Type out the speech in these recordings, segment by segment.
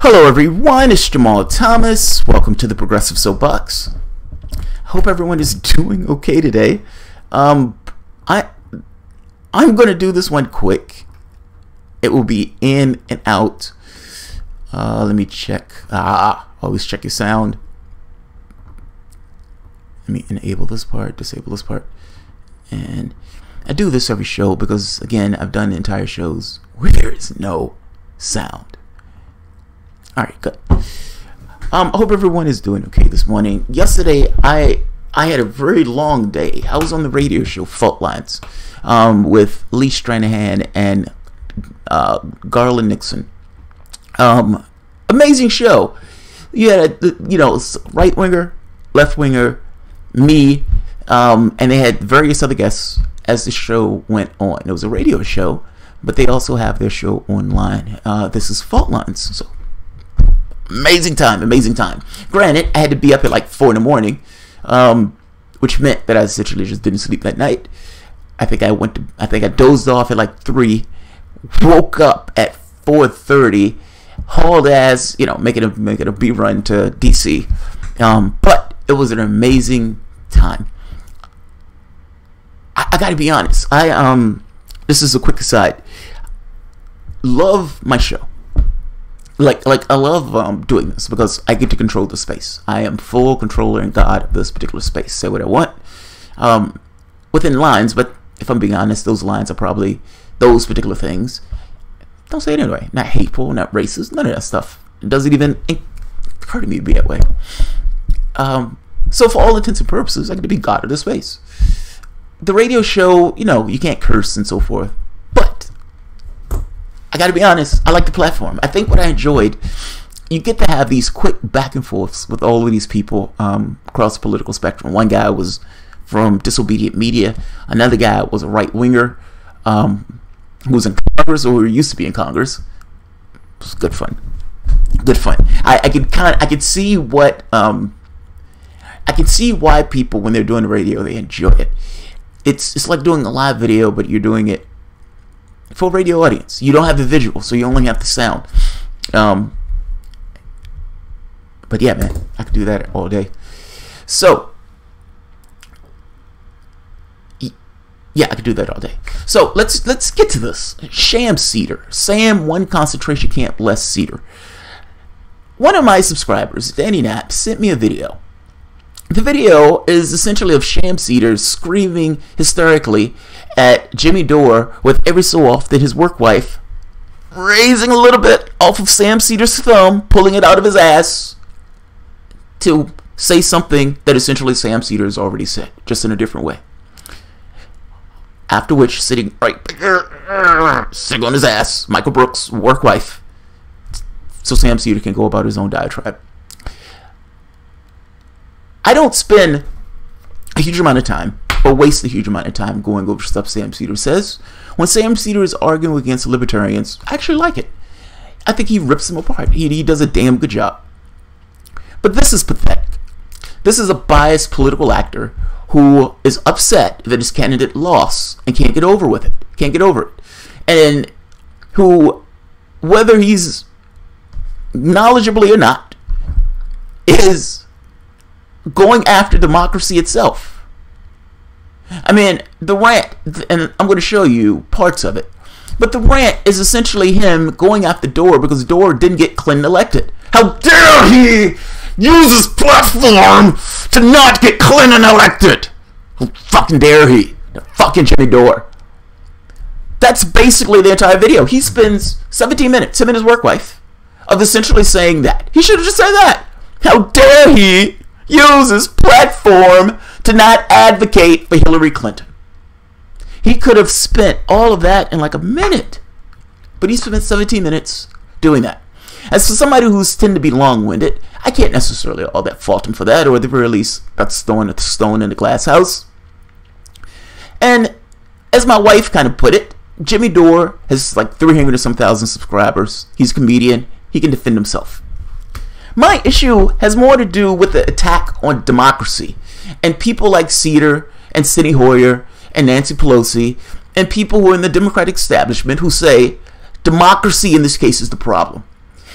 Hello everyone, it's Jamal Thomas. Welcome to the Progressive Soapbox. I hope everyone is doing okay today. I'm going to do this one quick. It will be in and out. Let me check. Always check your sound. Let me enable this part, disable this part. And I do this every show because, again, I've done entire shows where there is no sound. Alright, good. I hope everyone is doing okay this morning. Yesterday, I had a very long day. I was on the radio show Fault Lines with Lee Stranahan and Garland Nixon. Amazing show. You had, right winger, left winger, me, and they had various other guests as the show went on. It was a radio show, but they also have their show online. This is Fault Lines, so amazing time. Granted, I had to be up at like 4 in the morning, which meant that I essentially just didn't sleep that night. I think I dozed off at like 3, woke up at 4:30, hauled ass, making a bee run to DC. But it was an amazing time. I gotta be honest. This is a quick aside. Love my show. Like I love doing this because I get to control the space. I am full controller and god of this particular space. Say what I want within lines, but if I'm being honest, those lines are probably those particular things. Don't say it anyway. Not hateful, not racist, none of that stuff. It doesn't even occur to me to be that way. So for all intents and purposes, I get to be god of the space. The radio show, you can't curse and so forth, but I gotta be honest, I like the platform. I think what I enjoyed, you get to have these quick back and forths with all of these people across the political spectrum. One guy was from Disobedient Media. Another guy was a right winger who was in Congress, or who used to be in Congress. It was good fun. I could see what I could see why people, when they're doing the radio, they enjoy it. It's like doing a live video, but you're doing it for a radio audience. You don't have the visual, so you only have the sound. But yeah, man, I could do that all day. So yeah, I could do that all day. So let's get to this. Sham Seder, Sam, one concentration camp less Seder. One of my subscribers, Danny Knapp, sent me a video. The video is essentially of Sam Seder screaming hysterically at Jimmy Dore, with every so often his work wife raising a little bit off of Sam Seder's thumb, pulling it out of his ass to say something that essentially Sam Seder has already said, just in a different way. After which, sitting right there, sitting on his ass, Michael Brooks' work wife, so Sam Seder can go about his own diatribe. I don't spend a huge amount of time, or waste a huge amount of time, going over stuff Sam Seder says. When Sam Seder is arguing against libertarians, I actually like it. I think he rips them apart. He does a damn good job. But this is pathetic. This is a biased political actor who is upset that his candidate lost and can't get over it. And who, whether he's knowledgeably or not, is going after democracy itself. I mean, the rant, and I'm going to show you parts of it, but the rant is essentially him going after Dore because Dore didn't get Clinton elected. How dare he use his platform to not get Clinton elected? How fucking dare he? Fucking Jimmy Dore. That's basically the entire video. He spends 17 minutes, him and his work wife, of essentially saying that. He should have just said that. How dare he use his platform to not advocate for Hillary Clinton? He could have spent all of that in like a minute, but he spent 17 minutes doing that. As for somebody who's tend to be long-winded, I can't necessarily all that fault him for that, or at the very least, that's throwing a stone in the glass house. And as my wife kind of put it, Jimmy Dore has like 300 or some thousand subscribers. He's a comedian. He can defend himself. My issue has more to do with the attack on democracy and people like Seder and Steny Hoyer and Nancy Pelosi and people who are in the Democratic establishment who say democracy in this case is the problem.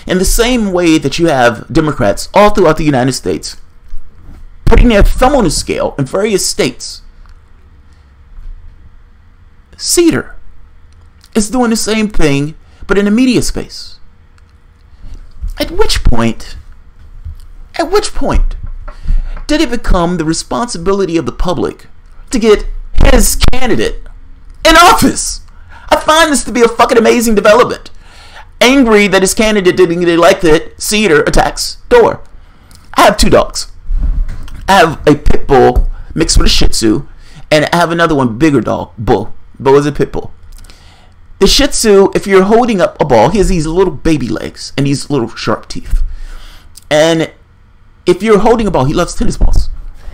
In the same way that you have Democrats all throughout the United States putting their thumb on the scale in various states, Seder is doing the same thing, but in the media space. At which point did it become the responsibility of the public to get his candidate in office? I find this to be a fucking amazing development. Angry that his candidate didn't get elected, Seder attacks Dore. I have 2 dogs. I have a pit bull mixed with a shih tzu, and I have another one, bigger dog, Bull. Bull is a pit bull. The shih tzu, if you're holding up a ball, he has these little baby legs and these little sharp teeth. And if you're holding a ball, he loves tennis balls.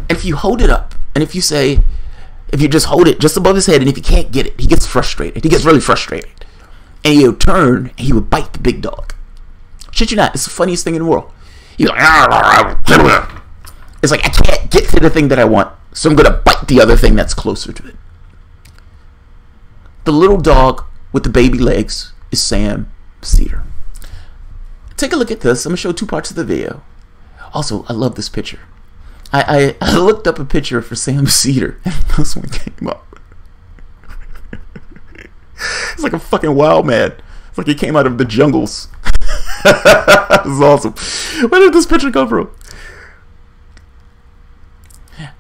And if you hold it up, and if you just hold it just above his head, and if he can't get it, he gets frustrated. He gets really frustrated. And he'll turn, and he would bite the big dog. Shit you not, it's the funniest thing in the world. He's like, it's like, I can't get to the thing that I want, so I'm going to bite the other thing that's closer to it. The little dog with the baby legs is Sam Seder. Take a look at this. I'm going to show 2 parts of the video. Also, I love this picture. I looked up a picture for Sam Seder, and this one came up. It's like a fucking wild man. It's like he came out of the jungles. This is awesome. Where did this picture come from?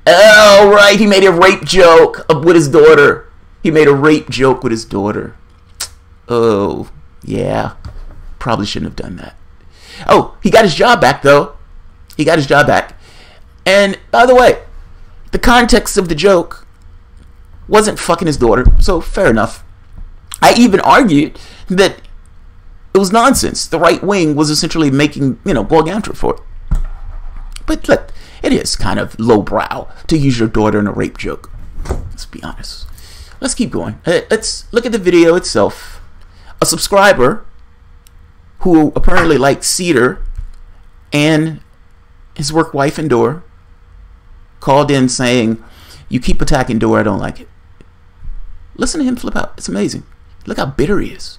Oh, right. He made a rape joke with his daughter. He made a rape joke with his daughter. Oh, yeah. Probably shouldn't have done that. Oh, he got his job back, though. He got his job back. And, by the way, the context of the joke wasn't fucking his daughter, so fair enough. I even argued that it was nonsense. The right wing was essentially making, going after it for it. But look, it is kind of lowbrow to use your daughter in a rape joke. Let's be honest. Let's keep going. Let's look at the video itself. A subscriber who apparently likes Seder and his work wife and Dore called in saying, "You keep attacking Dore, I don't like it." Listen to him flip out. It's amazing. Look how bitter he is.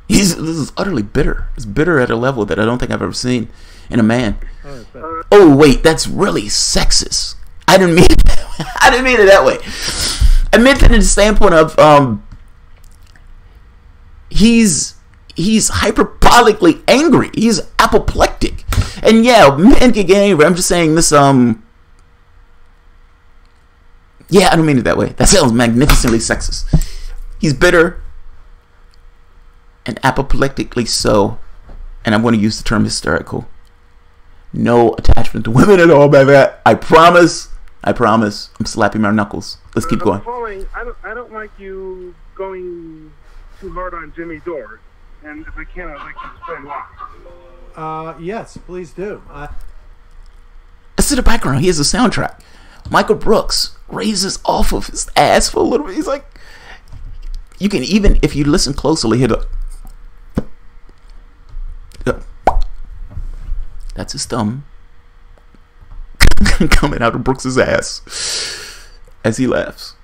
This is utterly bitter. It's bitter at a level that I don't think I've ever seen in a man. Oh wait, that's really sexist. I didn't mean it. I didn't mean it that way. I meant it in the standpoint of he's hyperbolically angry. He's apoplectic. And yeah, men can get angry. I'm just saying this yeah, I don't mean it that way. That sounds magnificently sexist. He's bitter and apoplectically so, and I'm going to use the term hysterical. No attachment to women at all by that. I promise. I'm slapping my knuckles. Let's keep going. I don't like you going too hard on Jimmy Dore, and if I can, I'd like you to explain why. Yes, please do. Let's see the background. He has a soundtrack. Michael Brooks raises off of his ass for a little bit. He's like, you can even, if you listen closely, hear the. That's his thumb coming out of Brooks's ass as he laughs.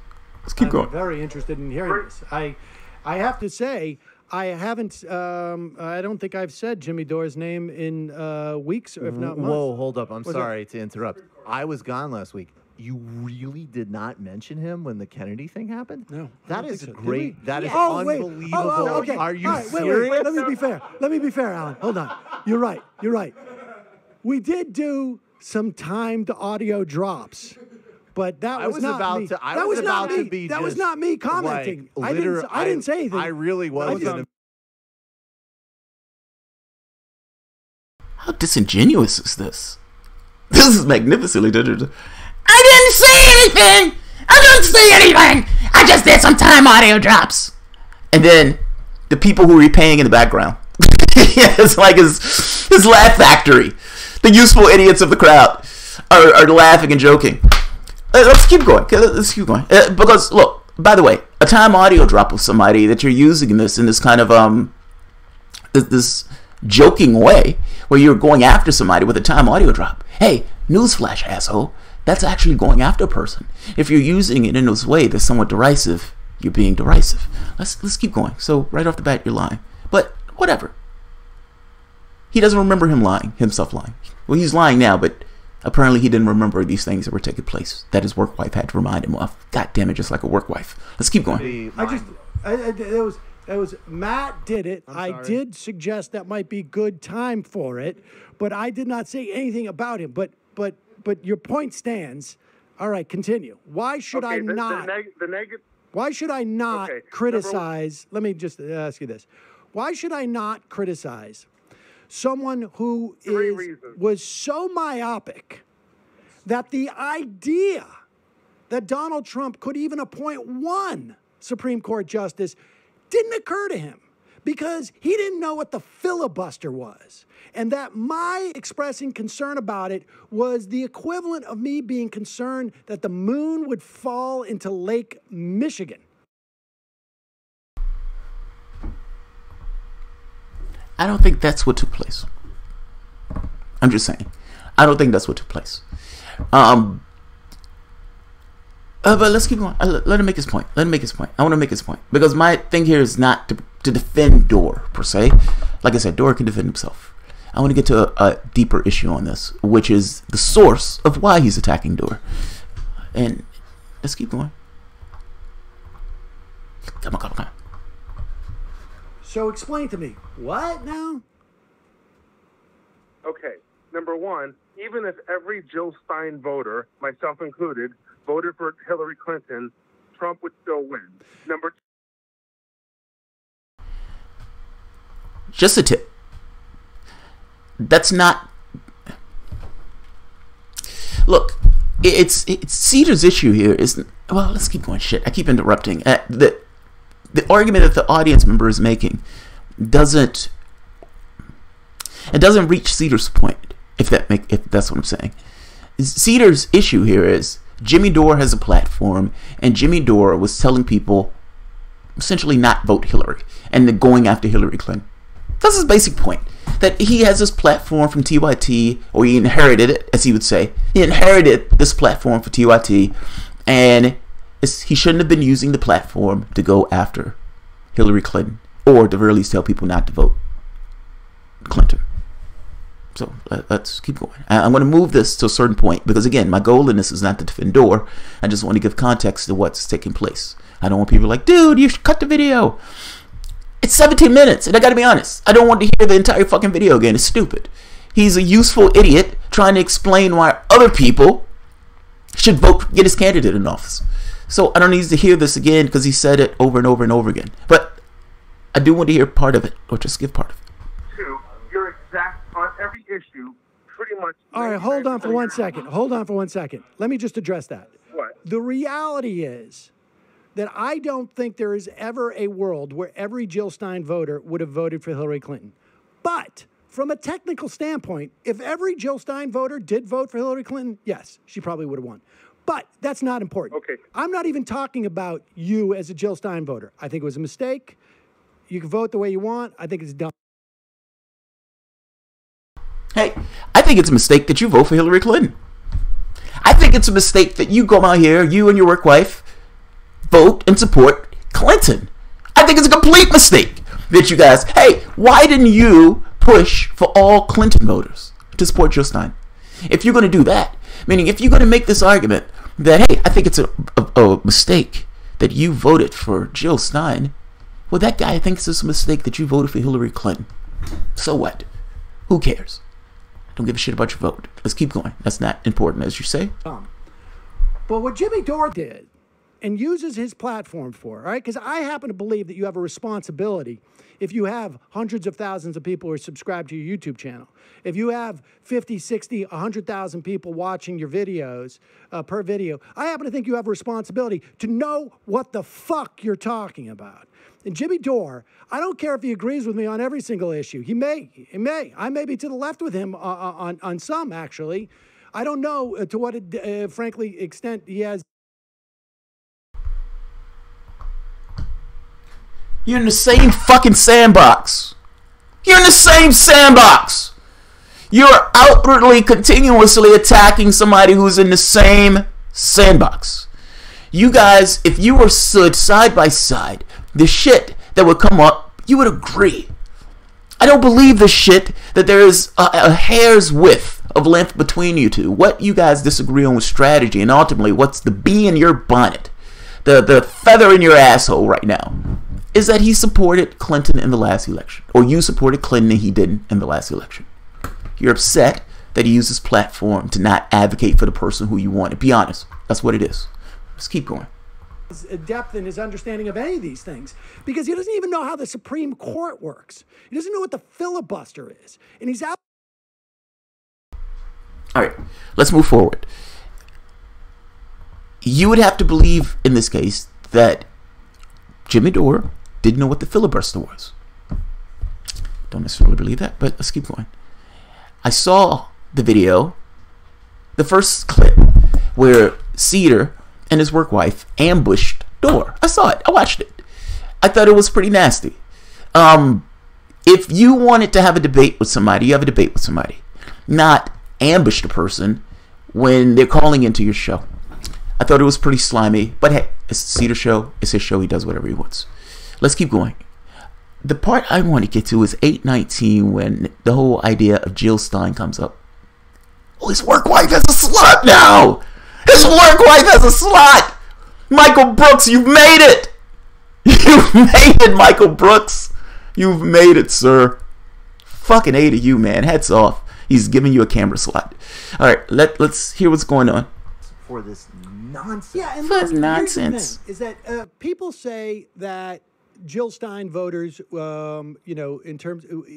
Let's keep going. I'm very interested in hearing this. I have to say, I haven't. I don't think I've said Jimmy Dore's name in weeks, if not months. Whoa, hold up! I'm sorry to interrupt. I was gone last week. You really did not mention him when the Kennedy thing happened? No. That is great. That is wait. unbelievable. Okay. Are you serious? Wait. Let me be fair, Alan. Hold on. You're right. We did do some timed audio drops, but that was not me. That was not me commenting. Like, I didn't say anything. I really was. How disingenuous is this? This is magnificently digital. I didn't say anything. I just did some time audio drops. And then the people who are repaying in the background. It's like his laugh factory. The useful idiots of the crowd are laughing and joking. Let's keep going. Because look, by the way, a time audio drop of somebody that you're using in this kind of this joking way where you're going after somebody with a time audio drop. Hey, newsflash, asshole. That's actually going after a person. If you're using it in this way that's somewhat derisive, you're being derisive. Let's keep going. So right off the bat, you're lying. But whatever. He doesn't remember himself lying. Well, he's lying now, but apparently he didn't remember these things that were taking place that his work wife had to remind him of. God damn it, just like a work wife. Let's keep going. It was Matt did it. I did suggest that might be good time for it, but I did not say anything about him. But your point stands. All right, continue. Why should I not? Why should I not criticize? Let me just ask you this: why should I not criticize someone who was so myopic that the idea that Donald Trump could even appoint one Supreme Court justice didn't occur to him because he didn't know what the filibuster was. And that my expressing concern about it was the equivalent of me being concerned that the moon would fall into Lake Michigan. I don't think that's what took place. I'm just saying. I don't think that's what took place. But let's keep going. Let him make his point. I want to make his point. Because my thing here is not to defend Dore, per se. Like I said, Dore can defend himself. I want to get to a deeper issue on this, which is the source of why he's attacking Dore. And let's keep going. Come on. So explain to me, what now? Okay, number one, even if every Jill Stein voter, myself included, voted for Hillary Clinton, Trump would still win. Number two. Just a tip. That's not... Look, it's Seder's issue here is... Well, let's keep going. Shit, I keep interrupting. The argument that the audience member is making doesn't reach Seder's point, if that's what I'm saying. Seder's issue here is Jimmy Dore has a platform, and Jimmy Dore was telling people essentially not vote Hillary, and then going after Hillary Clinton. That's his basic point. That he has this platform from TYT, or he inherited it, as he would say. He inherited this platform for TYT, and he shouldn't have been using the platform to go after Hillary Clinton, or at the very least tell people not to vote Clinton. So let's keep going. I'm going to move this to a certain point because, again, my goal in this is not to defend Dore. I just want to give context to what's taking place. I don't want people like, dude, you should cut the video. It's 17 minutes, and I got to be honest. I don't want to hear the entire fucking video again. It's stupid. He's a useful idiot trying to explain why other people should vote, get his candidate in office. So I don't need to hear this again because he said it over and over and over again. But I do want to hear part of it, or just give part of it. Two, you're exact on every issue, pretty much. All right, hold on for 1 second. Let me just address that. What? The reality is that I don't think there is ever a world where every Jill Stein voter would have voted for Hillary Clinton. But from a technical standpoint, if every Jill Stein voter did vote for Hillary Clinton, yes, she probably would have won. But that's not important. Okay. I'm not even talking about you as a Jill Stein voter. I think it was a mistake. You can vote the way you want. I think it's dumb. Hey, I think it's a mistake that you vote for Hillary Clinton. I think it's a mistake that you come out here, you and your work wife, vote and support Clinton. I think it's a complete mistake that you guys, hey, why didn't you push for all Clinton voters to support Jill Stein? If you're going to do that, meaning if you're going to make this argument that, hey, I think it's a mistake that you voted for Jill Stein, well, that guy thinks it's a mistake that you voted for Hillary Clinton. So what? Who cares? Don't give a shit about your vote. Let's keep going. That's not important, as you say. But what Jimmy Dore did and uses his platform for, all right? Because I happen to believe that you have a responsibility if you have hundreds of thousands of people who are subscribed to your YouTube channel. If you have 50, 60, 100,000 people watching your videos per video, I happen to think you have a responsibility to know what the fuck you're talking about. And Jimmy Dore, I don't care if he agrees with me on every single issue. He may. I may be to the left with him on some, actually. I don't know to what, frankly, extent he has. You're in the same fucking sandbox. You're in the same sandbox. You're outwardly, continuously attacking somebody who's in the same sandbox. You guys, if you were stood side by side, the shit that would come up, you would agree. I don't believe the shit that there is a hair's width of length between you two. What you guys disagree on with strategy, and ultimately what's the bee in your bonnet, the feather in your asshole right now, is that he supported Clinton in the last election. Or you supported Clinton and he didn't in the last election. You're upset that he used his platform to not advocate for the person who you wanted. Be honest. That's what it is. Let's keep going. His depth in his understanding of any of these things, because he doesn't even know how the Supreme Court works. He doesn't know what the filibuster is, and he's out. All right, let's move forward. You would have to believe in this case that Jimmy Dore didn't know what the filibuster was. Don't necessarily believe that, but let's keep going. I saw the video, the first clip, where Seder and his work wife ambushed Dore. I saw it. I watched it. I thought it was pretty nasty. If you wanted to have a debate with somebody, you have a debate with somebody. Not ambush the person when they're calling into your show. I thought it was pretty slimy. But hey, it's the Seder show. It's his show. He does whatever he wants. Let's keep going. The part I want to get to is 8:19, when the whole idea of Jill Stein comes up. Oh, his work wife has a slut now! His work wife has a slut! Michael Brooks, you've made it! You've made it, Michael Brooks! You've made it, sir. Fucking A to you, man. Hats off. He's giving you a camera slot. Alright, let's hear what's going on. For this nonsense. Yeah, and That's look, nonsense. Here's the thing, is that people say that Jill Stein voters, in terms of...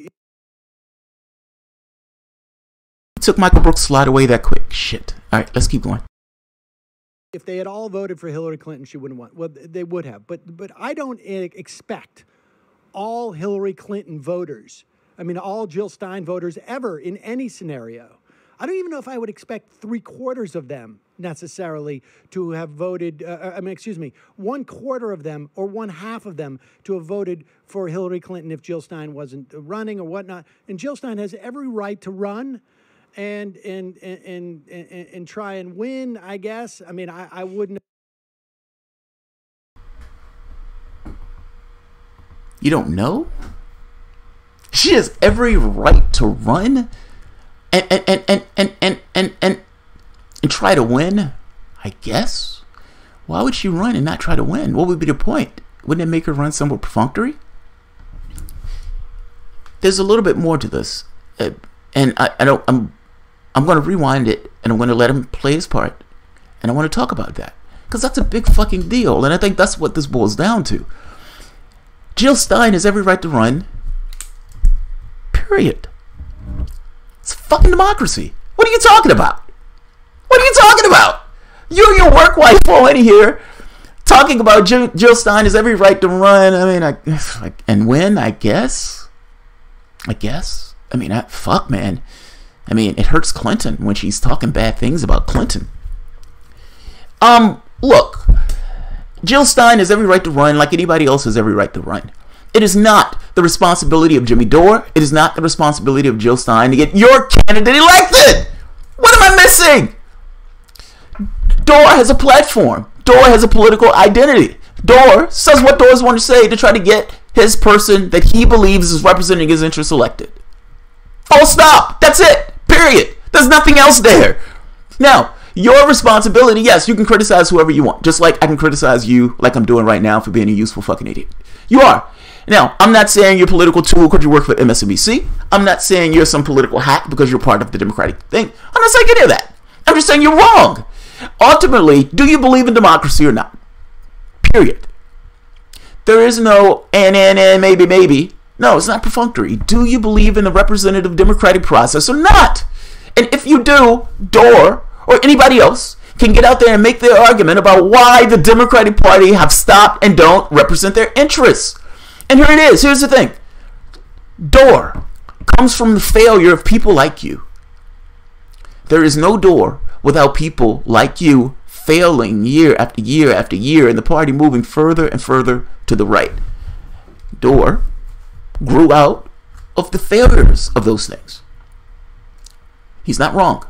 Took Michael Brooks' slot away that quick. Shit. Alright, let's keep going. If they had all voted for Hillary Clinton, she wouldn't have won. Well, they would have. But I don't expect all Hillary Clinton voters, all Jill Stein voters ever in any scenario. I don't even know if I would expect 3/4 of them necessarily to have voted, 1/4 of them or 1/2 of them to have voted for Hillary Clinton if Jill Stein wasn't running or whatnot. And Jill Stein has every right to run and try and win, I guess. I wouldn't. You don't know? She has every right to run and try to win, I guess. Why would she run and not try to win? What would be the point? Wouldn't it make her run somewhat perfunctory? There's a little bit more to this, and I'm going to rewind it, and I'm going to let him play his part, and I want to talk about that, because that's a big fucking deal, and I think that's what this boils down to. Jill Stein has every right to run, period. It's fucking democracy. What are you talking about? What are you talking about? You and your work wife in here talking about Jill Stein has every right to run. And win, I guess. Fuck, man. It hurts Clinton when she's talking bad things about Clinton. Look, Jill Stein has every right to run like anybody else has every right to run. It is not the responsibility of Jimmy Dore. It is not the responsibility of Jill Stein to get your candidate elected. What am I missing? Dore has a platform. Dore has a political identity. Dore says what Dore's want to say to try to get his person that he believes is representing his interests elected. Full stop. That's it. Period. There's nothing else there. Now, your responsibility, yes, you can criticize whoever you want. Just like I can criticize you like I'm doing right now for being a useful fucking idiot. You are. Now, I'm not saying you're a political tool because you work for MSNBC. I'm not saying you're some political hack because you're part of the Democratic thing. I'm not saying any of that. I'm just saying you're wrong. Ultimately, do you believe in democracy or not? Period. There is no maybe. No, it's not perfunctory. Do you believe in the representative democratic process or not? And if you do, Dore or anybody else can get out there and make their argument about why the Democratic Party have stopped and don't represent their interests. And here it is. Here's the thing. Dore comes from the failure of people like you. There is no Dore without people like you failing year after year after year and the party moving further and further to the right. Dore grew out of the failures of those things. He's not wrong.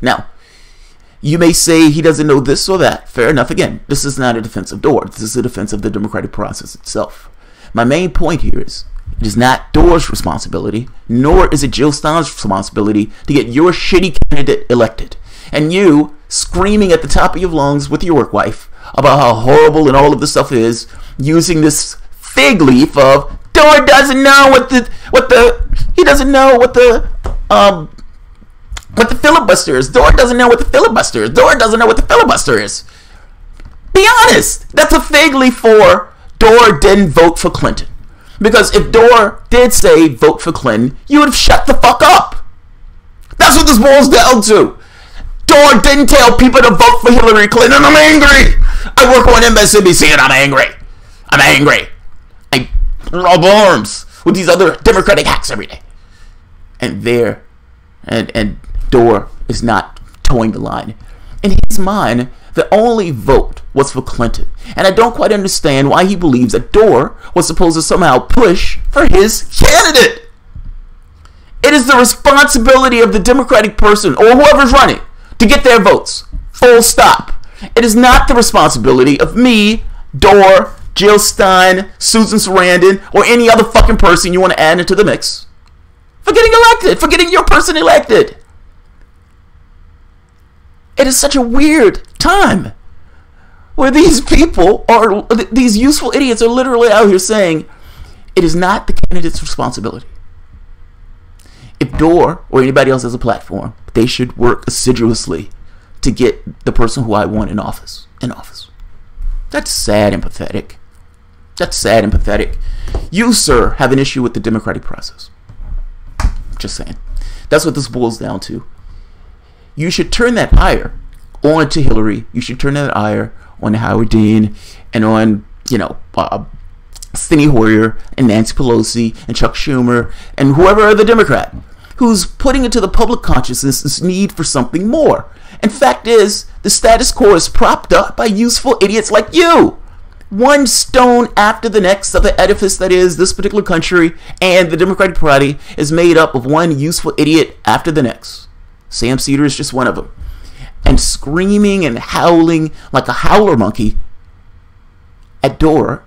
Now, you may say he doesn't know this or that. Fair enough. Again, this is not a defense of Dore. This is a defense of the democratic process itself. My main point here is It is not Dore's responsibility, nor is it Jill Stein's responsibility to get your shitty candidate elected. And you screaming at the top of your lungs with your work wife about how horrible and all of this stuff is, using this fig leaf of Dore doesn't know what the filibuster is. Dore doesn't know what the filibuster is. Dore doesn't know what the filibuster is. Be honest. That's a fig leaf for Dore didn't vote for Clinton. Because if Dore did say vote for Clinton, you would have shut the fuck up. That's what this boils down to. Dore didn't tell people to vote for Hillary Clinton. I'm angry. I work on MSNBC and I'm angry. I rub arms with these other Democratic hacks every day. And Dore is not towing the line. In his mind, the only vote was for Clinton. And I don't quite understand why he believes that Dore was supposed to somehow push for his candidate. It is the responsibility of the Democratic person or whoever's running to get their votes. Full stop. It is not the responsibility of me, Dore, Jill Stein, Susan Sarandon, or any other fucking person you want to add into the mix for getting elected, for getting your person elected. It is such a weird time where these people are, these useful idiots are literally out here saying it is not the candidate's responsibility. If Dore or anybody else has a platform, they should work assiduously to get the person who I want in office. That's sad and pathetic. You, sir, have an issue with the democratic process. Just saying. That's what this boils down to. You should turn that ire on to Hillary. You should turn that ire on Howard Dean and on, Steny Hoyer and Nancy Pelosi and Chuck Schumer and whoever other Democrat who's putting into the public consciousness this need for something more. And fact is, the status quo is propped up by useful idiots like you. One stone after the next of the edifice that is this particular country and the Democratic Party is made up of one useful idiot after the next. Sam Seder is just one of them. And screaming and howling like a howler monkey at Dore,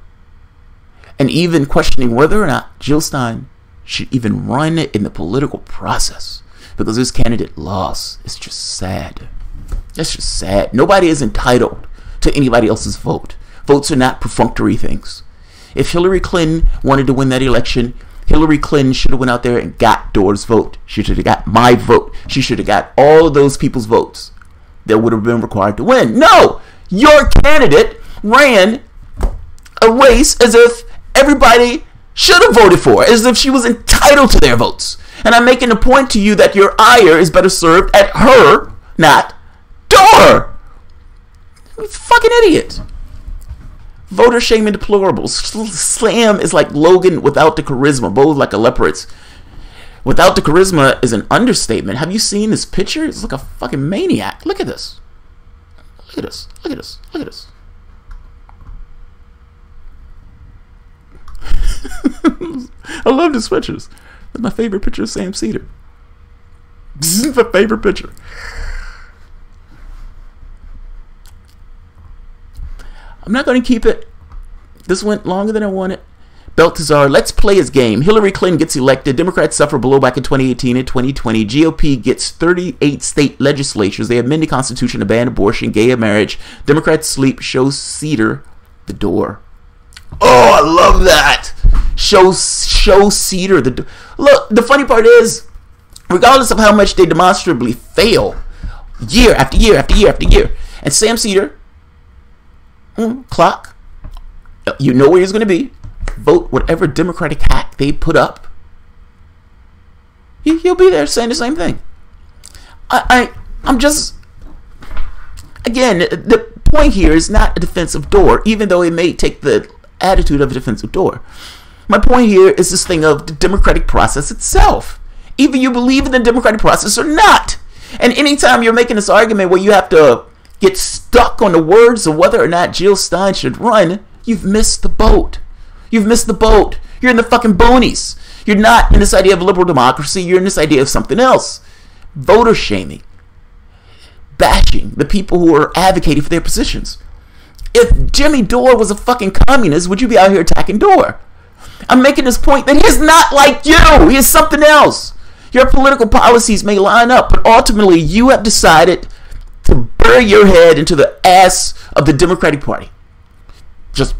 and even questioning whether or not Jill Stein should even run in the political process because this candidate lost. It's just sad. It's just sad. Nobody is entitled to anybody else's vote. Votes are not perfunctory things. If Hillary Clinton wanted to win that election, Hillary Clinton should have went out there and got Dore's vote. She should have got my vote. She should have got all of those people's votes that would have been required to win. No! Your candidate ran a race as if everybody should have voted for her, as if she was entitled to their votes. And I'm making a point to you that your ire is better served at her, not Dore. Fucking idiot. Voter shaming deplorables. Slam is like Logan without the charisma. Both like a leopard's. Without the charisma is an understatement. Have you seen this picture? It's like a fucking maniac. Look at this. Look at this. Look at this. Look at this. I love the switches. That's my favorite picture of Sam Seder. This is my favorite picture. I'm not going to keep it. This went longer than I wanted. Baltazar, let's play his game. Hillary Clinton gets elected. Democrats suffer blowback in 2018 and 2020. GOP gets 38 state legislatures. They amend the Constitution to ban abortion, gay marriage. Democrats sleep. Show Seder the door. Oh, I love that. Show Seder the door. Look, the funny part is, regardless of how much they demonstrably fail, year after year after year after year, and Sam Seder, clock, you know where he's going to be. Vote whatever Democratic hack they put up. He'll be there saying the same thing. I'm just, again, the point here is not a defense of Dore, even though it may take the attitude of a defense of Dore. My point here is this thing of the democratic process itself. Either you believe in the democratic process or not. And anytime you're making this argument where you have to get stuck on the words of whether or not Jill Stein should run, you've missed the boat. You've missed the boat. You're in the fucking boonies. You're not in this idea of liberal democracy. You're in this idea of something else. Voter shaming. Bashing the people who are advocating for their positions. If Jimmy Dore was a fucking communist, would you be out here attacking Dore? I'm making this point that he's not like you. He is something else. Your political policies may line up, but ultimately you have decided to bury your head into the ass of the Democratic Party. Just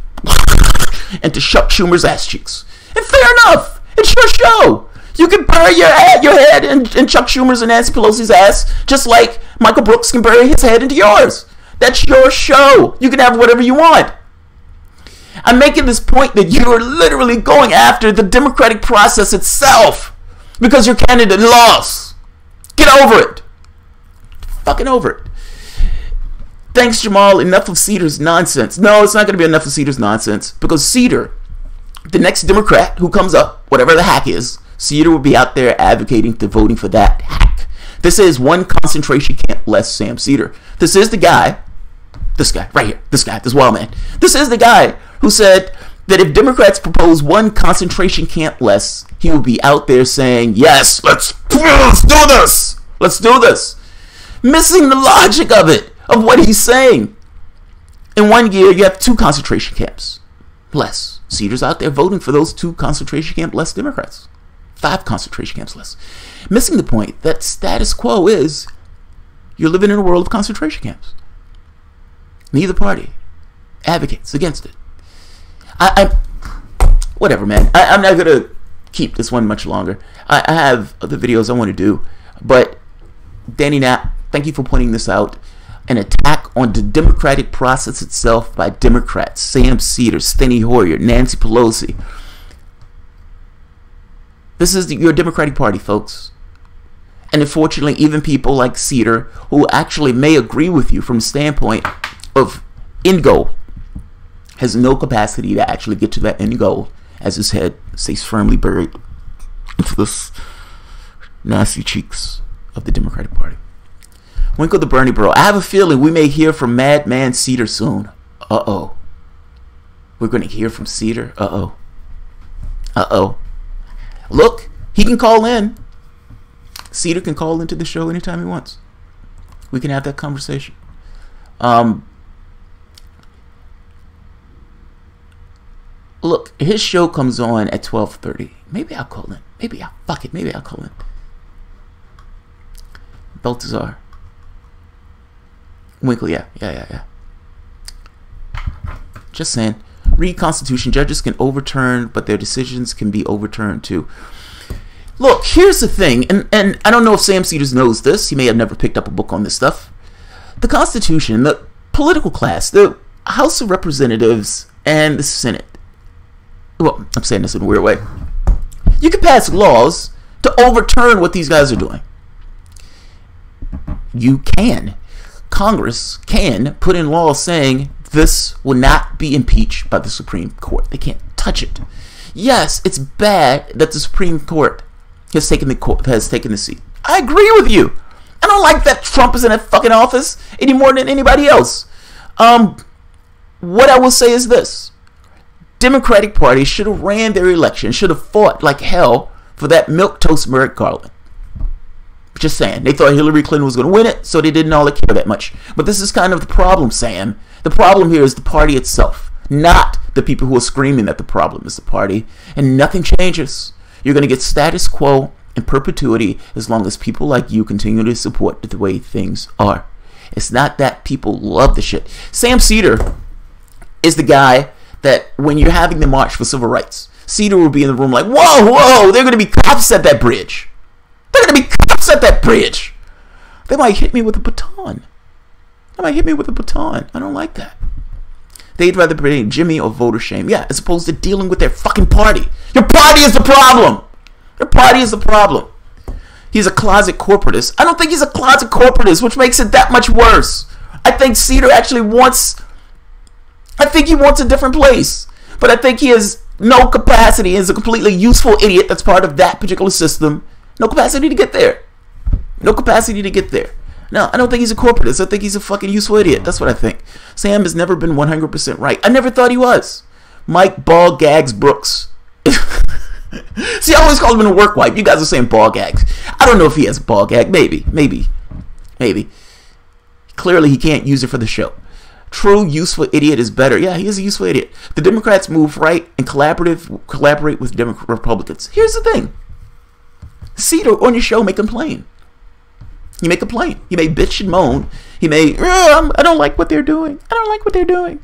and to Chuck Schumer's ass cheeks. And fair enough. It's your show. You can bury your head in Chuck Schumer's and Nancy Pelosi's ass, just like Michael Brooks can bury his head into yours. That's your show. You can have whatever you want. I'm making this point that you are literally going after the democratic process itself because your candidate lost. Get over it. Fucking over it. Thanks, Jamal. Enough of Seder's nonsense. No, it's not going to be enough of Seder's nonsense because Seder, the next Democrat who comes up, whatever the hack is, Seder will be out there advocating to voting for that hack. This is one concentration camp less Sam Seder. This is the guy, this guy right here, this wild man. This is the guy who said that if Democrats propose one concentration camp less, he will be out there saying, yes, let's do this. Let's do this. Missing the logic of it, of what he's saying. In 1 year, you have 2 concentration camps less. Seder's out there voting for those 2 concentration camp less Democrats. 5 concentration camps less. Missing the point that status quo is you're living in a world of concentration camps. Neither party advocates against it. Whatever, man. I'm not going to keep this one much longer. I have other videos I want to do. But, Danny Knapp, thank you for pointing this out. An attack on the democratic process itself by Democrats. Sam Seder, Steny Hoyer, Nancy Pelosi. This is your Democratic Party, folks. And unfortunately, even people like Seder, who actually may agree with you from the standpoint of end goal, has no capacity to actually get to that end goal as his head stays firmly buried into the nasty cheeks of the Democratic Party. Winkle the Bernie Bro. I have a feeling we may hear from Madman Seder soon. Uh-oh. We're going to hear from Seder? Uh-oh. Uh-oh. Look, he can call in. Seder can call into the show anytime he wants. We can have that conversation. Look, his show comes on at 12:30. Maybe I'll call in. Maybe I'll call in. Baltazar. Winkle, yeah. Just saying. Read Constitution. Judges can overturn, but their decisions can be overturned too. Look, here's the thing, and I don't know if Sam Seder knows this. He may have never picked up a book on this stuff. The Constitution, the political class, the House of Representatives, and the Senate. Well, I'm saying this in a weird way. You can pass laws to overturn what these guys are doing. You can. Congress can put in laws saying this will not be impeached by the Supreme Court. They can't touch it. Yes, it's bad that the Supreme Court has taken the seat. I agree with you. I don't like that Trump is in that fucking office any more than anybody else. What I will say is this. Democratic Party should have ran their election, should have fought like hell for that milquetoast Merrick Garland. Just saying. They thought Hillary Clinton was going to win it, so they didn't all care that much. But this is kind of the problem, Sam. The problem here is the party itself, not the people who are screaming that the problem is the party. And nothing changes. You're going to get status quo in perpetuity as long as people like you continue to support the way things are. It's not that people love the shit. Sam Seder is the guy that when you're having the March for Civil Rights, Seder will be in the room like, whoa, they're going to be cops at that bridge. They're going to be cops at that bridge. They might hit me with a baton. I don't like that. They'd rather blame Jimmy or voter shame. Yeah, as opposed to dealing with their fucking party. Your party is the problem. Your party is the problem. He's a closet corporatist. I don't think he's a closet corporatist, which makes it that much worse. I think Seder actually wants a different place. But I think he has no capacity. He's a completely useful idiot that's part of that particular system. No capacity to get there. No, I don't think he's a corporatist. I think he's a fucking useful idiot. That's what I think. Sam has never been 100% right. I never thought he was. Mike Ball Gags Brooks. See, I always called him a work wipe. You guys are saying ball gags. I don't know if he has a ball gag. Maybe. Clearly, he can't use it for the show. true useful idiot is better. Yeah, he is a useful idiot. The Democrats move right and collaborate with Republicans. Here's the thing. Seder on your show may complain. He may complain. He may bitch and moan. He may, I don't like what they're doing. I don't like what they're doing.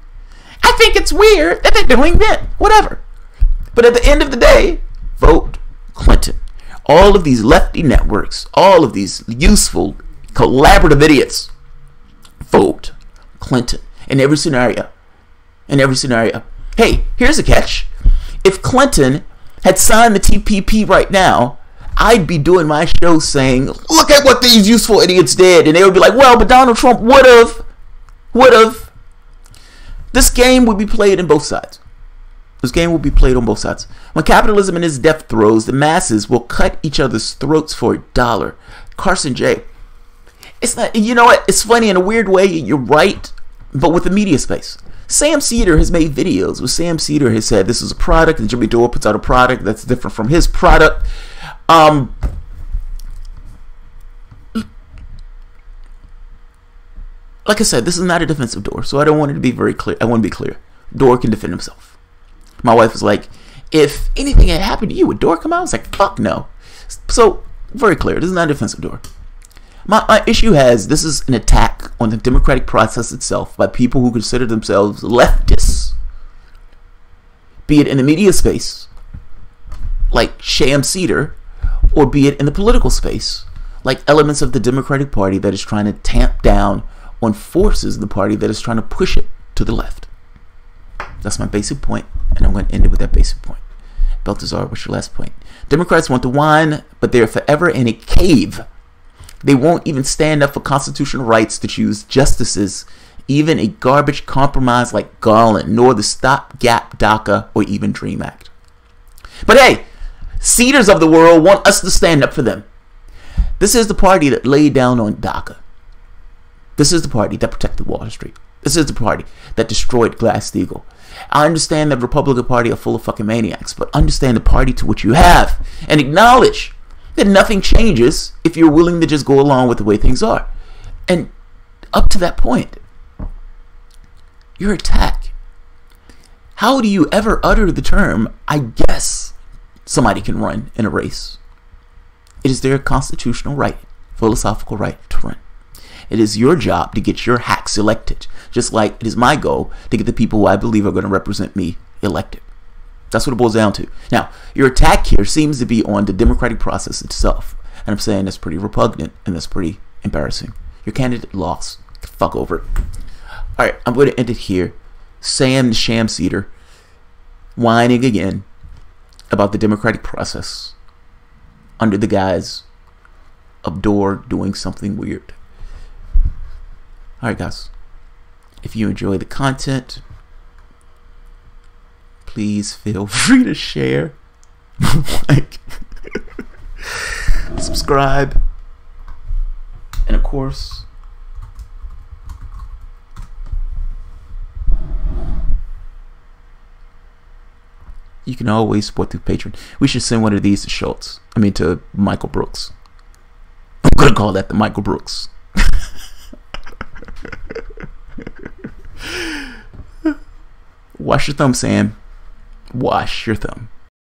I think it's weird that they're doing that. Whatever. But at the end of the day, vote Clinton. All of these lefty networks, all of these useful, collaborative idiots, vote Clinton in every scenario. In every scenario. Hey, here's a catch. If Clinton had signed the TPP right now, I'd be doing my show saying, look at what these useful idiots did. And they would be like, well, but Donald Trump would have. This game would be played on both sides. This game will be played on both sides. When capitalism in its death throes, the masses will cut each other's throats for $1. Carson J. It's not, you know what? It's funny in a weird way. You're right, but with the media space. Sam Seder has made videos where Sam Seder has said this is a product, and Jimmy Dore puts out a product that's different from his product. Like I said, this is not a defense of Dore, so I don't want it to be very clear. I want to be clear. Dore can defend himself. My wife was like, if anything had happened to you, would Dore come out? I was like, fuck no. So, very clear. This is not a defense of Dore. My issue this is an attack on the democratic process itself by people who consider themselves leftists. Be it in the media space, like Sam Seder, or be it in the political space, like elements of the Democratic Party that is trying to tamp down on forces in the party that is trying to push it to the left. That's my basic point, and I'm going to end it with that basic point. Baltazar, what's your last point? Democrats want to whine, but they're forever in a cave. They won't even stand up for constitutional rights to choose justices, even a garbage compromise like Garland, nor the stopgap DACA or even DREAM Act. But hey, Cedars of the world want us to stand up for them. This is the party that laid down on DACA. This is the party that protected Wall Street. This is the party that destroyed Glass-Steagall. I understand that the Republican Party are full of fucking maniacs, but understand the party to which you have and acknowledge that nothing changes if you're willing to just go along with the way things are. And up to that point, your attack. How do you ever utter the term, I guess somebody can run in a race? It is their constitutional right, philosophical right to run. It is your job to get your hacks elected, just like it is my goal to get the people who I believe are going to represent me elected. That's what it boils down to. Now, your attack here seems to be on the democratic process itself, and I'm saying that's pretty repugnant and that's pretty embarrassing. Your candidate lost. Fuck over it. All right, I'm going to end it here. Sam Seder whining again about the democratic process under the guise of Dore doing something weird. Alright guys, if you enjoy the content, please feel free to share, like, subscribe, and of course, you can always support through Patreon. We should send one of these to Schultz. To Michael Brooks. I'm going to call that the Michael Brooks. Wash your thumb, Sam. Wash your thumb.